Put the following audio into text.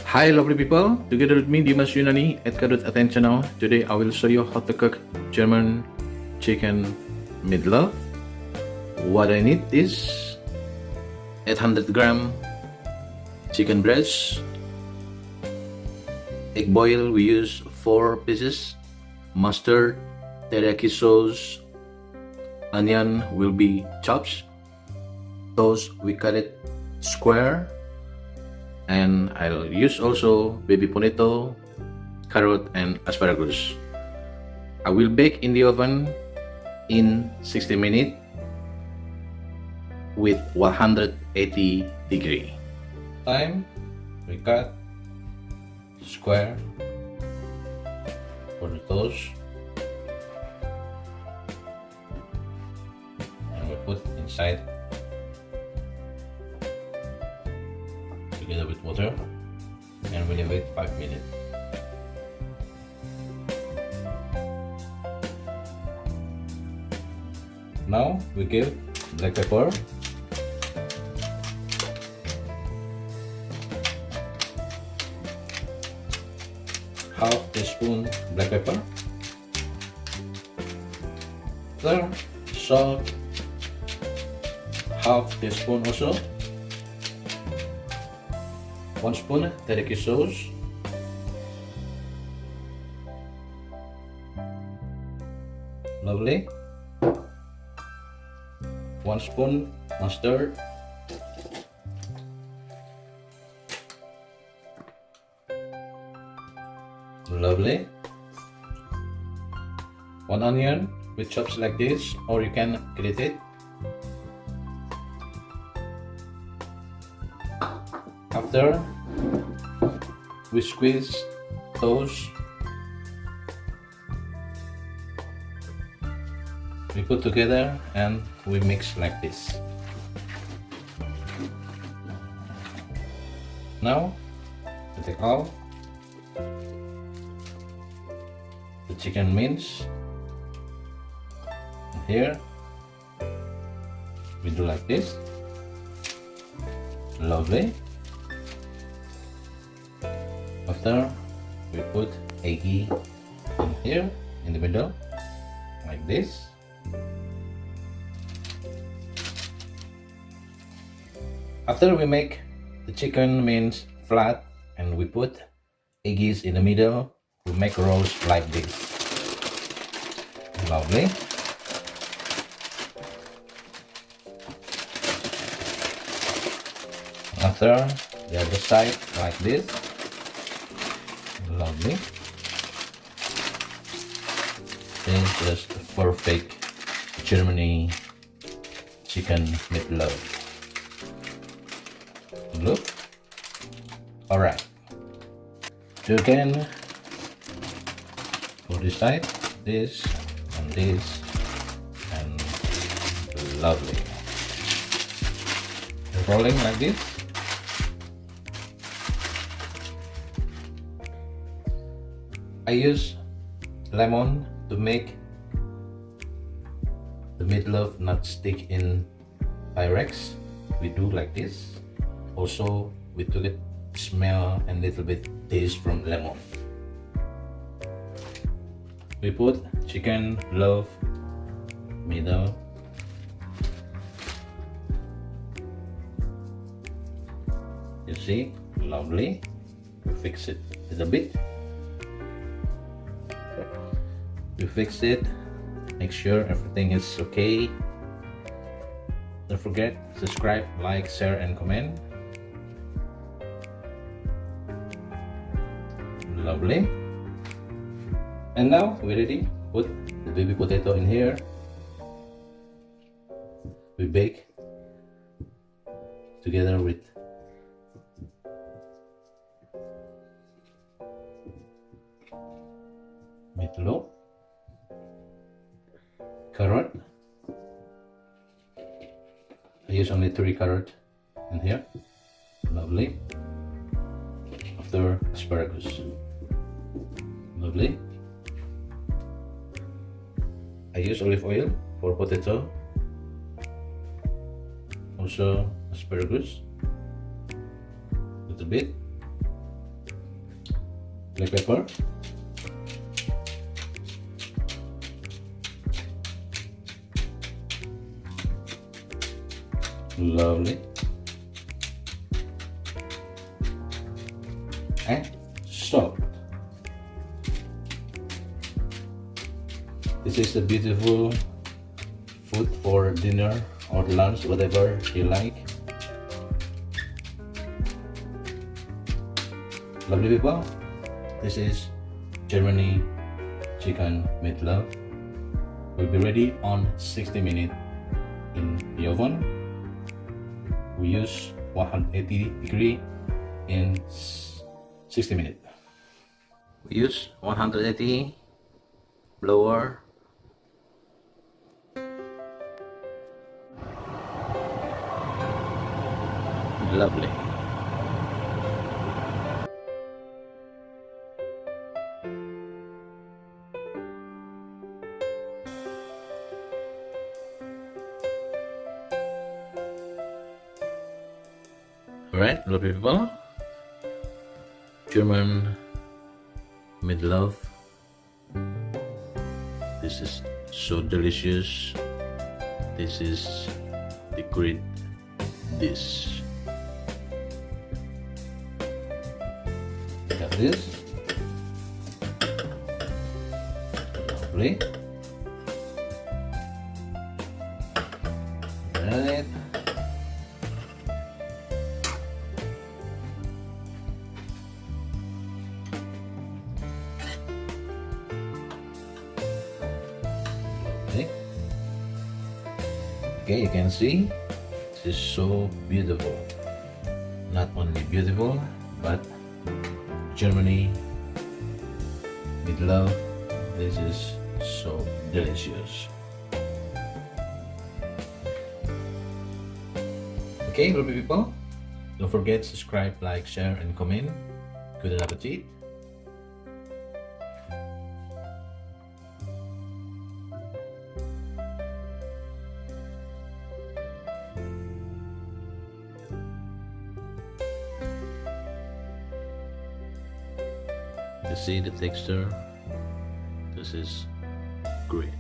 Hi lovely people, together with me Dimas Yunani at Kadut Aten channel. Today I will show you how to cook German chicken meatloaf. What I need is 800 gram chicken breast, egg boil, we use 4 pieces, mustard, teriyaki sauce, onion will be chopped, toast we cut it square, and I'll use also baby bonito, carrot and asparagus. I will bake in the oven in 60 minutes with 180 degree. Time we cut square for the toast and we put inside together with water and we leave it 5 minutes. Now we give black pepper, half teaspoon black pepper, salt, half teaspoon also, 1 spoon teriyaki sauce, lovely, 1 spoon mustard, lovely, 1 onion with chops like this, or you can grate it. After we squeeze toast, we put together and we mix like this. Now we take out the chicken mince. And here we do like this, lovely. After we put eggy in here in the middle like this. After we make the chicken mince flat and we put eggies in the middle, we make rolls like this, lovely. After the other side like this, lovely. This is just a perfect Germany chicken meatloaf. Look. Alright. So again, for this side, this and this, and lovely. Rolling like this. I use lemon to make the meatloaf not stick in Pyrex. We do like this. Also, we took it smell and little bit taste from lemon. We put chicken loaf middle. You see, lovely. We fix it a little bit. We fix it, make sure everything is okay. Don't forget, subscribe, like, share and comment. Lovely. And now we're ready. Put the baby potato in here. We bake together with meatloaf, carrot. I use only 3 carrot in here. Lovely. After asparagus. Lovely. I use olive oil for potato. Also asparagus. A little bit. black pepper, lovely, and salt. This is a beautiful food for dinner or lunch, whatever you like. Lovely people, this is Germany Chicken Meatloaf. Will be ready on 60 minutes in the oven. We use 180 degree in 60 minutes. We use 180 blower. Lovely. Alright, lovely people. German meatloaf. This is so delicious. This is the great dish. Got this. Lovely. Got it. Okay, you can see this is so beautiful. Not only beautiful, but Germany meatloaf. This is so delicious. Okay, lovely people, don't forget to subscribe, like, share, and comment. Good appetit. You see the texture? This is great.